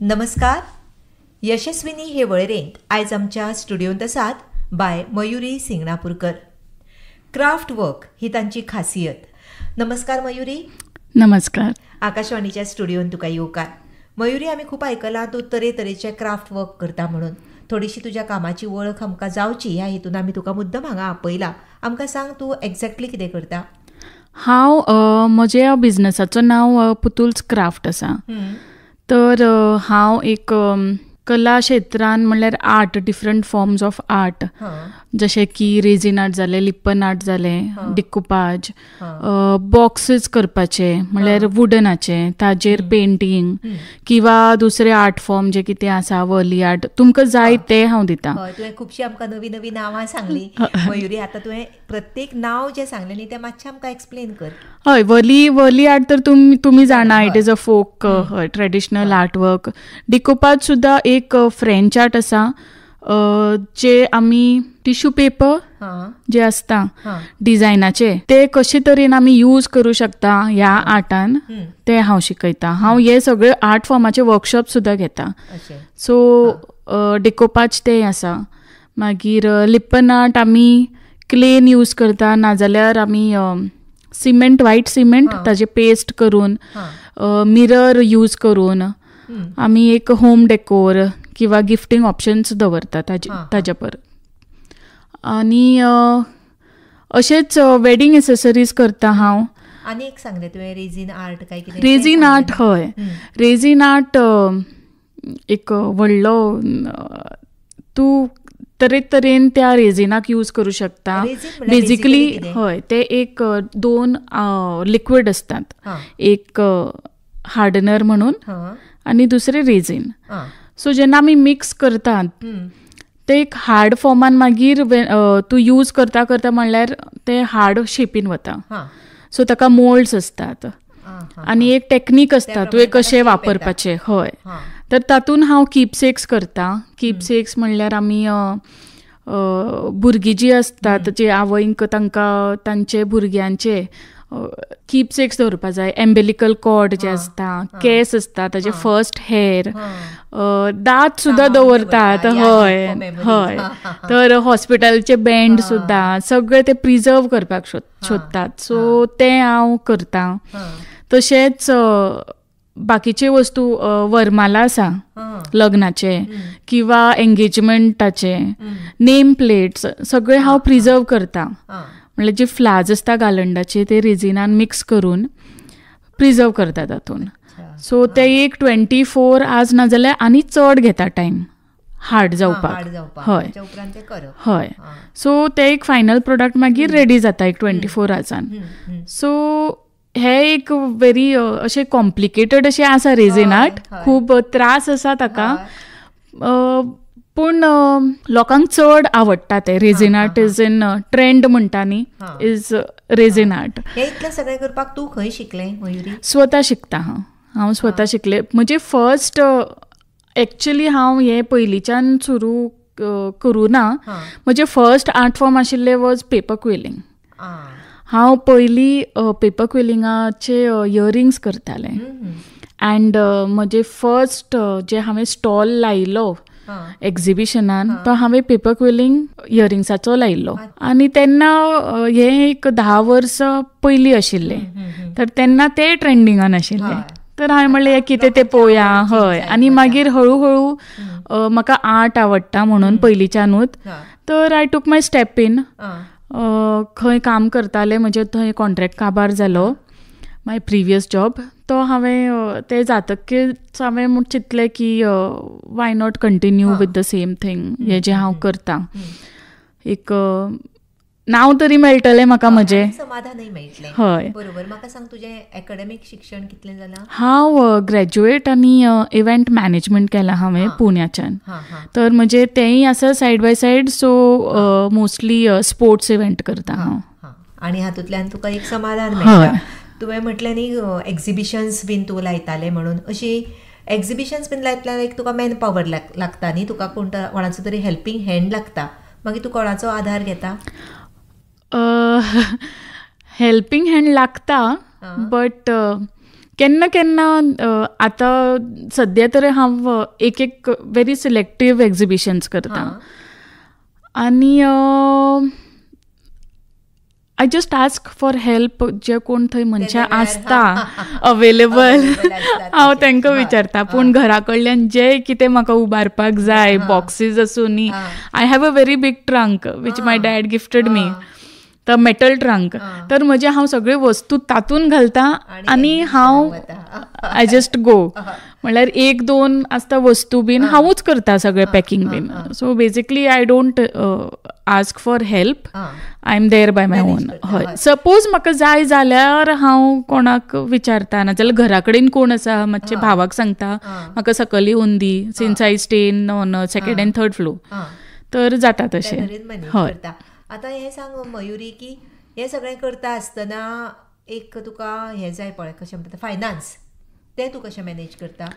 नमस्कार. यशस्विनी हे वळेरेंत आयज आमच्या स्टुडियोंत आसात bye Mayuri Singhanapurkar. Craft work ही तांची खासियत. नमस्कार मयुरी. नमस्कार. आकाशवाणीच्या स्टुडियोंत तुका येवकार. मयुरी, आमी खूब आयकलां तूं तरेतरेचे क्राफ्ट वर्क करता म्हणून. थोडीशी तुज्या कामाची वळख आमकां जावची ह्या हेतून आमी तुका मुद्दम हांगा आपयला. आमकां सांग, तूं एक्झॅक्टली कितें करता? हांव म्हज्या बिझनसाचो नांव पुतुल्स क्राफ्ट आसा. तर हांव एक कला क्षेत्रान म्हणल्यार art, different forms of art, जशें की रेझीन आर्ट जालें, लिप्पन आर्ट जालें, डिकोपाज, बॉक्सेस करपाचे म्हणल्यार वुडनाचे, ताजेर पेंटींग किंवा दुसरे आर्ट फॉर्म जे कितें आसा, वर्ली आर्ट, तुमकां जाय ते हांव दितां. तुवें खुबशीं आमकां नवी नवी नांवां सांगलीं मयुरी. आतां तुवें प्रत्येक नांव जें सांगलें न्ही तें मातशें आमकां एक्सप्लेन कर. हय, वर्ली आर्ट तर तुमी जाणा, it is a folk traditional art work. Decoupage सुद्दां एक फ्रेंच आर्ट आसा, जे आमी टिश्यू पेपर जे आसता डिझायनाचे ते कशे तरेन आमी यूज करूं शकता ह्या आर्टान, ते हांव शिकयता. हांव हे सगळे आर्ट फॉर्माचे वर्कशॉप सुद्दां घेता. सो डिकोपाज ते आसा. मागीर लिप्पन आर्ट आमी क्लेन यूज करता, नाजाल्यार आमी सिमेंट, व्हायट सिमेंट, ताजे पेस्ट करून, मिरर यूज करून आमी एक होम डेकोर किंवा गिफ्टिंग ऑप्शन्स दवरता ताज्या पर. आनी अशेंच वेडिंग एसेसरीज करता हांव. आनी एक सांगलें तुवें रेझीन आर्ट काय कितें? रेझीन आर्ट, हय. रेझीन आर्ट एक व्हडलो, तूं तरेन त्या रेझिनाक यूज करूं शकता. बेजिकली हय, ते एक 2 लिक्विड असतात, एक हार्डनर म्हणून आनी दुसरे रेझीन. सो जेन्ना आमी मिक्स करतात ते एक हार्ड फॉर्मान मागीर तूं यूज करता म्हणल्यार ते हार्ड शेपीन वता. सो ताका मोल्ड्स असतात आनी एक टेक्नीक आसता तुवें कशें वापरपाचें. हय, तर तातूंत हांव कीपसेक्स करता. कीपसेक्स म्हणल्यार आमी भुरगीं जीं आसतात, जे आवयंक तांकां तांचे भुरग्यांचे कीपसेक्स दवरपा जाय. एम्बेलिकल कॉर्ड जे आसता, केस आसता ताजे फर्स्ट हेअर, दात सुद्दां दवरतात. हय हय. तर हॉस्पिटलचे बँड सुद्दां सगळे ते प्रिजर्व करपाक सोदतात. सो ते हांव करता. तशेंच बाकीचे वस्तू, वरमाला आसा लग्नाचे किंवा एंगेजमेंटाचे, नेम प्लेट्स सगळे हांव प्रिजर्व करता. म्हणल्यार जे फ्लावर्स आसता गालंडाचे ते रेझिनान मिक्स करून प्रिजर्व करता तातूंत. सो ते एक 24 आवर्स नाजाल्यार आनी चड घेता टायम हार्ड जावपाक. हय हय. सो ते एक फायनल प्रोडक्ट मागीर रेडी जाता एक 24 आवर्सान. सो हे एक व्हेरी अशें कॉम्प्लिकेटेड अशें आसा रेझीन आर्ट. खूब त्रास आसा ताका, पूण लोकांक चड आवडटा ते. Resin art is in trend म्हणटा न्ही, इज रेझीन आर्ट. हे इतलें सगळें करपाक तूं खंय शिकलें मयुरी? स्वता शिकता हांव स्वता शिकलें. म्हणजे फर्स्ट एक्चुअली हांव हे पयलींच्यान सुरू करूं ना. म्हजे फर्स्ट आर्ट फॉर्म आशिल्ले वॉज पेपर क्विलिंग. हांव पयलीं पेपर क्विलिंगाचे इयरिंग्स करतालें. एंड म्हजे फर्स्ट जे हांवें स्टॉल लायिल्लो एक्झिबिशनान, तो हांवें पेपर क्विलिंग इयरिंग्साचो लायिल्लो. आनी तेन्ना हे एक 10 वर्सां पयलीं आशिल्लें, तर तेन्ना ते ट्रेंडिंगान आशिल्ले. तर हांवें म्हणलें कितें तें पळोवया. हय. आनी मागीर हळू हळू म्हाका आर्ट आवडटा म्हणून पयलींच्यानूच, तर आय टूक माय स्टेप इन. खंय काम करतालें, म्हणजे थंय कॉन्ट्रॅक्ट काबार जालो माय प्रिवियस जॉब. तो हांवें ते जातकीच हांवें चिंतलें की why not continue with the same thing. हें जें हांव करतां, एक नांव तरी मेळटलें म्हाका म्हजें, समाधानय मेळटलें. हय. बरोबर. म्हाका सांग, तुजें एकाडेमीक शिक्षण कितलें जालां? हांव ग्रॅज्युएट आनी इव्हेंट मॅनेजमेंट केलां हांवें पुण्याच्यान. तर म्हणजे तेंय आसा side by side. So mostly sports event करता हांव. आनी हातूंतल्यान तुका एक समाधान मेळटा. तुवें म्हटलें न्ही एक्झिबिशन्स बीन तूं लायतालें म्हणून. अशी एक्झिबिशन्स बीन लायतल्यार एक तुका मॅन पॉवर लागता न्ही, तुका कोणाचो तरी हेल्पींग हँड लागता. मागीर तूं कोणाचो आधार घेता? हेल्पींग हँड लागता, बट केन्ना केन्ना आतां सद्या तरी हांव एक व्हेरी सिलेक्टीव एक्झिबिशन्स करता आनी I just ask for help. जे कोण थंय मनशां आसता अवेलेबल हांव तांकां विचारता. पूण घरा कडल्यान जे कितें म्हाका उबारपाक जाय बॉक्सीस आसूं न्ही, I have a very big trunk which my dad gifted me, तर मेटल ट्रंक. तर म्हजे हांव सगळे वस्तू तातून घालता आनी हांव आय जस्ट गो. म्हणल्यार 1-2 आसता वस्तू बीन हांवूच करता सगळें पॅकींग बीन. So basically I don't ask for help, I am there by my own. हय, सपोज म्हाका जाय जाल्यार हांव कोणाक विचारता, नाजाल्यार घरा कडेन कोण आसा मातशें भावाक सांगता म्हाका सकयल येवन दी, since I stay in on 2nd and 3rd floor, तर जाता तशें. हय. आतां हें सांग मयुरी, की हें सगळें करता आसतना एक तुका हें जाय पळय, कशें म्हणटा फायनान्स, तें तूं कशें मॅनेज करता?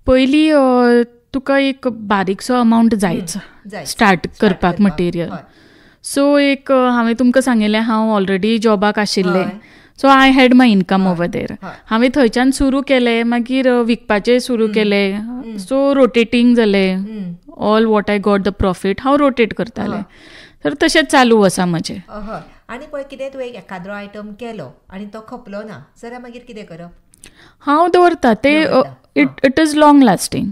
पयलीं तुका एक बारीकसो अमावंट जायच स्टार्ट करपाक मटेरियल. सो एक हांवें तुमकां सांगिल्लें हांव ऑलरेडी जॉबाक आशिल्लें, so I had my income over there. हांवें थंयच्यान सुरू केलें, मागीर विकपाचें सुरू केलें. सो रोटेटींग जालें. All what I got the profit हांव रोटेट करतालें. तर तशेंच चालू आसा म्हजें. आनी पळय कितें तुवें एखादो आयटम केलो आनी तो खपलो ना जाल्यार मागीर कितें करप? हांव दवरता तें. It is long lasting.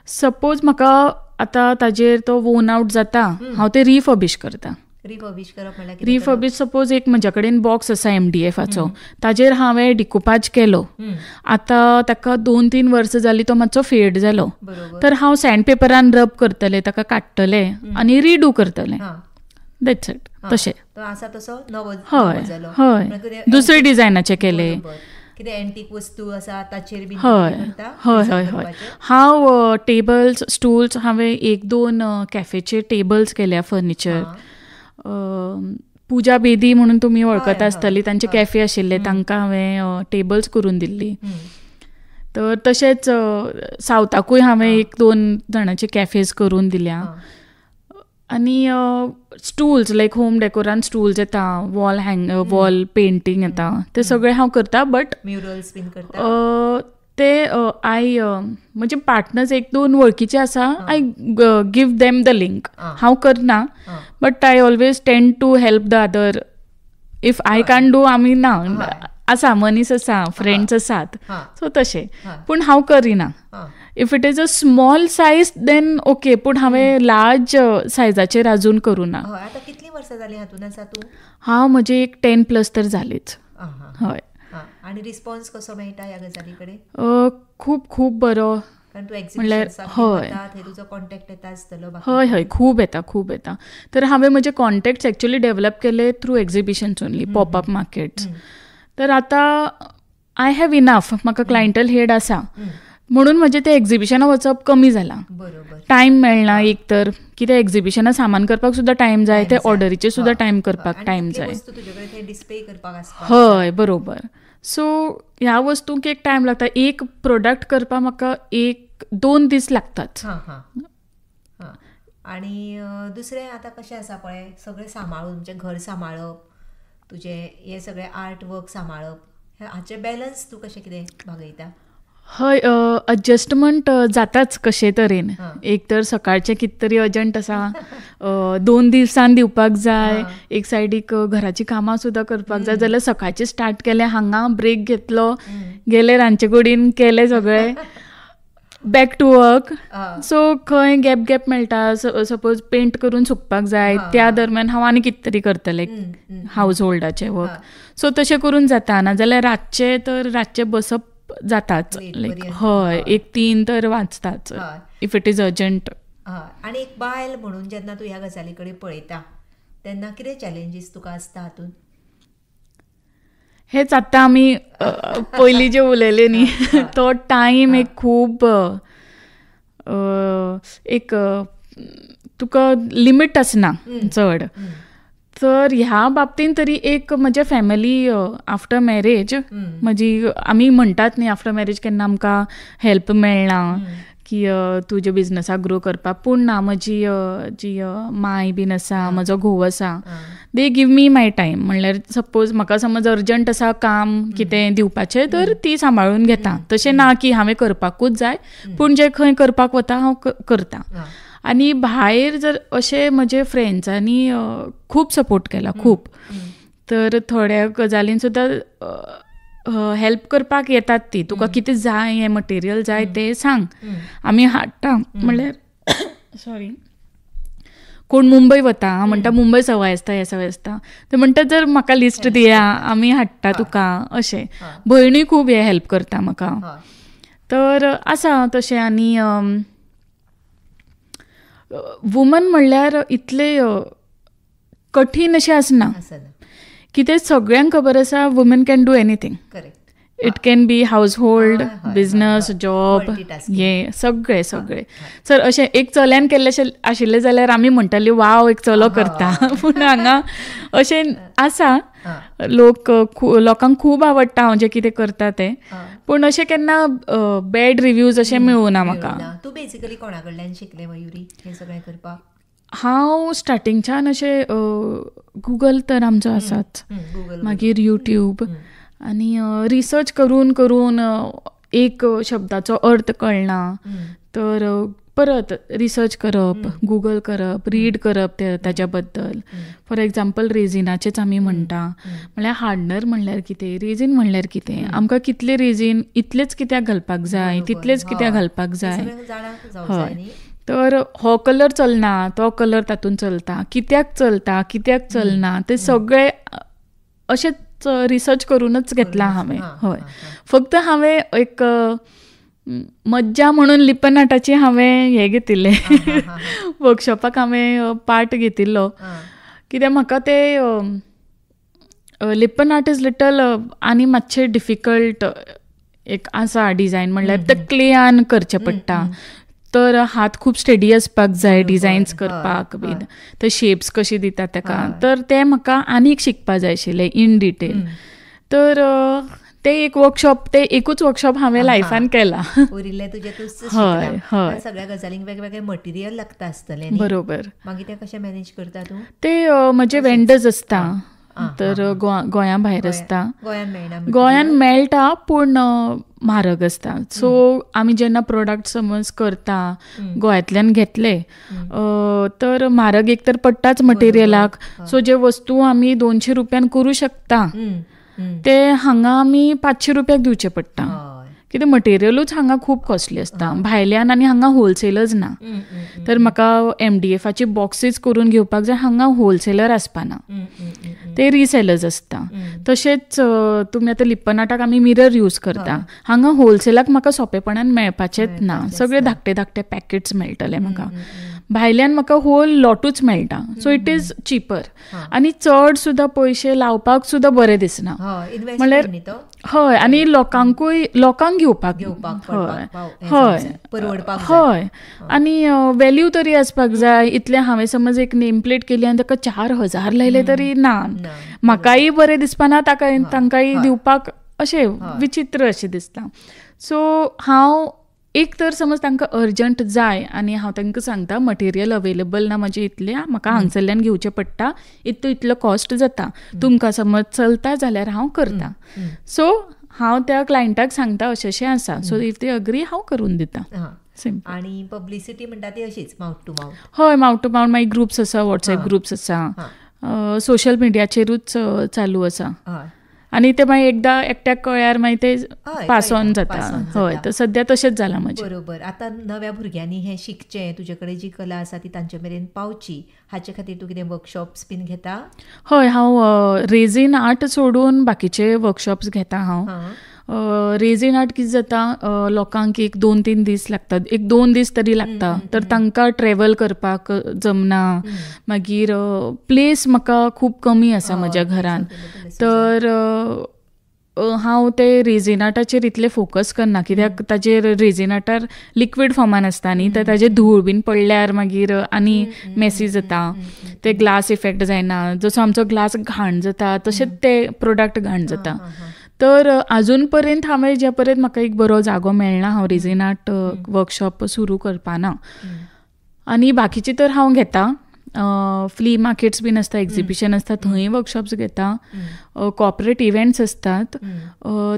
Suppose म्हाका आतां ताजेर तो वोन आउट जाता, हांव तें रिफर्बिश करता. रिफर्बिश करप म्हणल्यार रिफर्बिश सपोज एक म्हज्या कडेन बॉक्स आसा MDFाचो, ताजेर हांवें डिकोपाज केलो. आतां ताका 2-3 वर्सां जालीं, तो मातसो फेड जालो, तर हांव सँड पेपरान रब करतलें, ताका काडटलें आनी रिडू करतलें. That's it. तशें आसा तसो नवो जालो. हय, दुसरे डिझायनाचे केले. कितें एंटीक वस्तू आसा ताचेर बी. हय हय हय हय. हांव टेबल्स स्टूल्स हांवें 1-2 कॅफेचे टेबल्स केल्या फर्निचर. पुजा बेदी म्हणून तुमी वळखता आसतली, तांचे कॅफे आशिल्ले, तांकां हांवें टेबल्स करून दिल्ली. तर तशेंच सावथाकूय हांवें 1-2 जाणांचे कॅफेज करून दिल्या. आनी स्टूल्स लायक होम डेकोरान स्टूल्स येता, वॉल पेंटींग येता, ते सगळें हांव करता. बट म्युरल्स बीन करता ते म्हणजे पार्टनर्स 1-2 वळखीचे आसा, I give them the link. हांव करना, but I always tend to help the other. If I can do, आमी ना आसा, मनीस आसा, फ्रेंड्स आसात, सो तशें. पूण हांव करिना. If it is a small size then okay, पूण हांवें लार्ज सायजाचेर अजून करूना. आतां कितलीं वर्सां जालीं हातून आसा तूं? हांव म्हजे एक 10+ तर जालीच. हय. आनी रिस्पॉन्स कसो मेळटा ह्या गजाली कडेन? खूब खूब बरो. म्हणल्यार हय, तुजो कॉन्टॅक्ट येता आसतलो? हय हय, खूब येता. तर हांवें म्हजे कॉन्टॅक्ट्स एक्चुअली डेव्हलप केले through exhibitions only, popup markets. तर आतां आय हॅव इनफ, म्हाका क्लायंटल हेड आसा, म्हणून म्हजें तें एक्झिबिशनां वचप कमी जालां. टायम मेळना एक तर, कितें एक्झिबिशनां सामान करपाक सुद्दां टायम जाय, ते ऑर्डरीचे सुद्दां टायम करपाक टायम जाय. हय, बरोबर. सो ह्या वस्तूंक एक टायम लागता. एक प्रोडक्ट करपाक म्हाका 1-2 दीस लागतात. आनी दुसरें आतां कशें आसा पळय, सगळें सांबाळून तुमचें घर सांबाळप, तुजें हे सगळें आर्ट वर्क सांबाळप, हाचे बॅलन्स तूं कशें कितें भागयता? हय, एडजस्टमेंट जाताच कशे तरेन. एक तर सकाळचें कितें तरी अर्जंट आसा, 2 दिवसान दिवपाक जाय, एक सायडीक घराची कामां सुद्दां करपाक जाय, जाल्यार सकाळचें स्टार्ट केलें, हांगा ब्रेक घेतलो, गेले रांदचे कुडीन, केलें सगळें, बॅक टू वर्क. सो खंय गॅप मेळटा, सपोज पेंट करून सुकपाक जाय, त्या दरम्यान हांव आनी कितें तरी करतलें हावज होल्डाचें वर्क. सो तशें करून जाता. ना जाल्यार रातचें बसप जाताच. लायक हय, 1-3 तर वाचताच इफ इट इज अर्जंट. आनी एक बायल म्हणून जेन्ना तूं ह्या गजाली कडेन पळयता तेन्ना कितें चॅलेंजीस तुका आसता हातून? हेच आतां आमी पयलीं जे उलयले न्ही, तो टायम एक खूब एक तुका लिमीट आसना चड. तर ह्या बाबतीन तरी एक म्हजे फॅमिली आफ्टर मॅरेज, म्हजी आमी म्हणटात न्ही आफ्टर मॅरेज केन्ना आमकां हेल्प मेळना, की तुज्या बिझनसाक ग्रो करपाक. पूण ना, म्हजी जी माय बीन आसा, म्हजो घोव आसा, they give me my time. म्हणल्यार सपोज म्हाका समज अर्जंट आसा काम कितें दिवपाचें, तर ती सांबाळून घेता. तशें ना की हांवें करपाकूच जाय, पूण जें खंय करपाक वता हांव करता. आनी भायर जर अशें म्हजे फ्रेंड्सांनी खूब सपोर्ट केला, खूब. तर थोड्या गजालीन सुद्दां हेल्प करपाक येतात ती. तुका कितें जाय, हें मटेरियल जाय तें सांग, आमी हाडटा. म्हणल्यार सॉरी, कोण मुंबय वता, म्हणटा मुंबय सवाय आसता, हे सवाय आसता, ते म्हणटा जर म्हाका लिस्ट दिया, आमी हाडटा तुका. अशें भयणूय खूब हे हेल्प करता म्हाका. तर आसा तशें. आनी वुमन म्हणल्यार इतले कठीण अशें आसना, कितें सगळ्यांक खबर आसा woman can do anything. It can be house hold, business, job, हे सगळे. सर अशें एक चल्यान केल्लें आशिल्लें जाल्यार आमी म्हणटाली वाव, एक चलो करता. पूण हांगा अशें आसा, लोकांक खूब आवडटा हांव जें कितें करता तें. पूण अशें केन्ना बॅड रिव्ह्यूज अशें मेळूना म्हाका. तूं बेसिकली कोणा कडल्यान शिकलें मयुरी हें सगळें करपाक? हांव स्टार्टिंगच्यान अशें गुगल तर आमचो आसाच, मागीर यूट्यूब, आनी रिसर्च करून करून एक शब्दाचो अर्थ कळना तर परत रिसर्च करप, गुगल करप, रीड करप ताच्या बद्दल. फॉर एग्जाम्पल रेजिनाचेच आमी म्हणटा, म्हणल्यार हार्डनर म्हणल्यार कितें, रेजीन म्हणल्यार कितें, आमकां कितले रेजीन इतलेच कित्याक घालपाक जाय, तितलेच कित्याक घालपाक जाय. हय, तर हो कलर चलना, तो कलर तातूंत चलता, कित्याक चलना, ते सगळे अशेंच रिसर्च करूनच घेतला हांवें. हय, फक्त हांवें एक मज्जा म्हणून लिपन आर्टाची हांवें हें घेतिल्लें, वर्कशॉपाक हांवें पार्ट घेतिल्लो. कित्याक म्हाका तें लिपन आर्ट इज लिटल आनी मातशें डिफिकल्ट एक आसा डिझायन. म्हणल्यार तें क्लेयान करचें पडटा, तर हात खूब स्टेडी आसपाक जाय डिझायन्स करपाक बीन, ते शेप्स कशी दितात ताका. तर तें म्हाका आनीक शिकपाक जाय आशिल्लें इन डिटेल. तर ते एक वर्कशॉप, ते एकूच वर्कशॉप हांवें लायफान केला. हय हय, सगळ्या गजालींक वेगवेगळे मटेरियल लागता आसतलें. बरोबर. मागीर तें कशें मॅनेज करता तूं? ते म्हजे वेंडर्स आसता, तर गोंया भायर आसता. गोंयान मेळटा पूण म्हारग आसता. सो आमी जेन्ना प्रोडक्ट समज करता, गोंयांतल्यान घेतले तर म्हारग एक तर पडटाच मटेरियलाक. सो जे वस्तू आमी 200 रुपयान करूं शकता ते हांगा आमी 500 रुपयाक दिवचे पडटा. कितें मटेरियलूच हांगा खूब कॉस्टली आसता भायल्यान, आनी हांगा होलसेलच ना. तर म्हाका MDFची बॉक्सीस करून घेवपाक जाय, हांगा होलसेलर आसपाना, ते रिसेलर्स आसता. तशेंच तुमी आतां लिपन आर्टाक आमी मिरर यूज करता, हांगा होलसेलाक म्हाका सोंपेपणान मेळपाचेंच ना. सगळे धाकटे धाकटे पॅकेट्स मेळटले म्हाका. भायल्यान म्हाका होल लॉटूच मेळटा. सो इट इज चिपर, आनी चड सुद्दां पयशे लावपाक सुद्दां बरें दिसना. म्हणल्यार हय, आनी लोकांक घेवपाक हय हय, आनी व्हॅल्यू तरी आसपाक जाय. इतलें हांवें समज एक नेम प्लेट केली आनी ताका 4000 लायले तरी ना, म्हाकाय बरें दिसपाना, तांकांय दिवपाक अशें विचित्र अशें दिसता. सो हांव एक तर समज तांकां अर्जंट जाय आनी हांव तांकां सांगता मटेरियल अवेलेबल ना म्हजें इतलें, म्हाका हांगसरल्यान घेवचें पडटा, इतलो कॉस्ट जाता, तुमकां समज चलता जाल्यार हांव करता. सो हांव त्या क्लायंटाक सांगता अशें आसा. सो इफ दे अग्री हांव करून दिता. आनी पब्लिसिटी म्हणटा ती अशीच माउथ टू माउथ? हय, माउथ टू माउथ. मागीर ग्रुप्स आसा, वॉट्सॅप ग्रुप्स आसा, सोशल मिडियाचेरूच चालू आसा. आनी ते मागीर एकदां एकट्याक कळ्यार मागीर ते पास ऑन जाता. हय, तर सद्या तशेंच जालां म्हजें. बरोबर. आतां नव्या भुरग्यांनी हें शिकचें, तुजे कडेन जी कला आसा ती तांचे मेरेन पावची, हाचे खातीर तूं कितें वर्कशॉप्स बीन घेता? हय, हांव रेजीन आर्ट सोडून बाकीचे वर्कशॉप्स घेता. हांव रेजीन आर्ट कितें जाता, लोकांक 1-2-3 दीस लागतात, 1-2 दीस तरी लागता, तर तांकां ट्रॅवल करपाक जमना. मागीर प्लेस म्हाका खूब कमी आसा म्हज्या घरान, तर हांव ते रेजीन आर्टाचेर इतले फोकस करना. कित्याक ताचेर रेजीन आर्टार लिक्वीड फॉर्मान आसता न्ही, तर ताचेर धूळ बीन पडल्यार मागीर आनी मेसी जाता, ते ग्लास इफेक्ट जायना. जसो आमचो ग्लास घाण जाता तशेंच ते प्रोडक्ट घाण जाता. तर अजून पर्यंत हांवें जे पर्यंत म्हाका एक बरो जागो मेळना हांव रेझीन आर्ट वर्कशॉप सुरू करपाना. आनी बाकीचे तर हांव घेता, फ्ली मार्केट्स बीन आसता, एक्झिबिशन आसता, थंय वर्कशॉप्स घेता, कॉर्पोरेट इव्हेंट्स आसतात,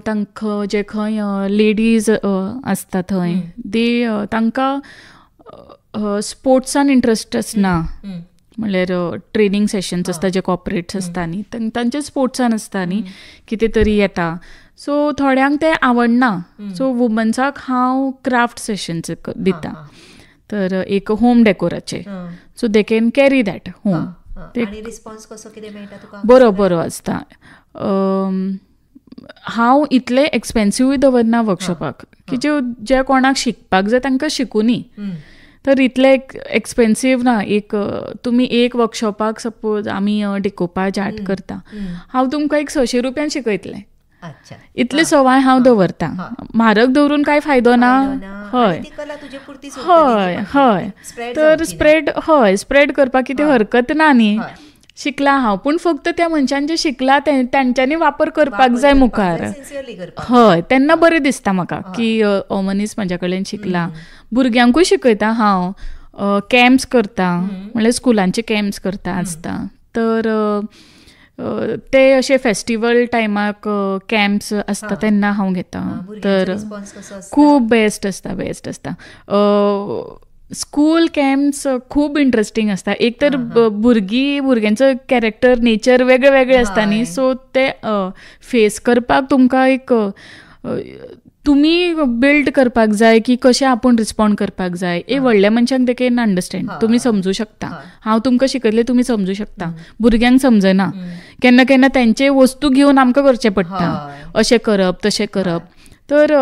तांकां जे खंय लेडीज आसता थंय तांकां स्पोर्ट्सान इंट्रस्ट आसना, म्हणल्यार ट्रेनींग सेशन्स आसता जे कॉर्पोरेट्स आसता न्ही, तांचे स्पोर्ट्सान आसता न्ही, कितें तरी येता. सो थोड्यांक तें आवडना, सो वुमन्साक हांव क्राफ्ट सेशन्स दिता. तर एक होम डेकोराचे, so they can carry that home. Response कसो कितें मेळटा तुका? बरो आसता. हांव इतले एक्सपेन्सिवूय दवरना वर्कशॉपाक, की जे कोणाक शिकपाक जाय तांकां शिकुनी. तर इतले एक्सपेन्सीव ना. एक तुमी एक वर्कशॉपाक सपोज आमी डिकोपाज आर्ट करता, हांव तुमकां एक 600 रुपयान शिकयतलें. इतले सवाय हांव दवरता. म्हारग दवरून काय फायदो ना. हय. तर स्प्रेड करपाक कितें हरकत ना न्ही. शिकला हांव, पूण फक्त त्या मनशान जे शिकला तेंच्यांनी वापर करपाक जाय मुखार. हय, तेन्ना बरें दिसता म्हाका की मनीस म्हाज्या कडल्यान शिकला. भुरग्यांकूय शिकयता हांव, कॅम्प्स करता, म्हणल्यार स्कुलांचे कॅम्प्स करता आसता. तर ते अशे फेस्टिवल टायमाक कॅम्प्स आसता तेन्ना हांव घेता. तर खूब बेस्ट आसता. स्कूल कॅम्प्स खूब इंट्रस्टींग आसता. एक तर भुरग्यांचो कॅरेक्टर नेचर वेगळे आसता न्ही, सो ते फेस करपाक तुमकां एक तुमी बिल्ड करपाक जाय की कशें आपूण रिस्पॉन्ड करपाक जाय. व्हडल्या मनशांक ते कॅन अंडरस्टँड, तुमी समजू शकता. हांव तुमकां शिकयतलें तुमी समजू शकता. भुरग्यांक समजना, केन्ना केन्ना तेंचे वस्तू घेवन आमकां करचें पडटा, अशें करप तशें करप. तर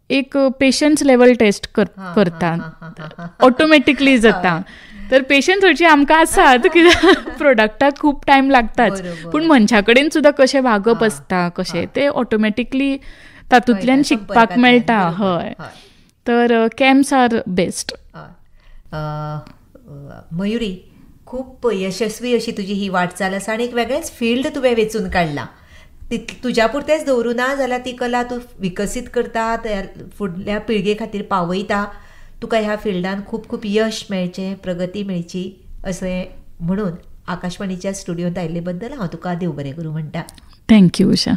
एक पेशन्स लेवल टेस्ट करता, ऑटोमॅटिकली जाता. तर पेशन्स हरशी आमकां आसात, कित्याक प्रोडक्टाक खूब टायम लागताच, पूण मनशा कडेन सुद्दां कशें वागप आसता, कशें ते ऑटोमॅटिकली तातूंतल्यान शिकपाक मेळटा. हय. तर कॅम्प्स आर बेस्ट. मयुरी, खूब यशस्वी अशी तुजी ही वाटचाल आसा आनी एक वेगळेंच फिल्ड तुवें वेंचून काडलां. तुज्या पुरतेंच दवरूं ना जाल्यार ती कला तूं विकसीत करता, फुडल्या पिळगे खातीर पावयता. तुका ह्या फिल्डान खूब खूब यश मेळचें, प्रगती मेळची अशें म्हणून आकाशवाणीच्या स्टुडियोंत आयिल्ले बद्दल हांव तुका देव बरें करूं म्हणटा. थँक्यू उशा.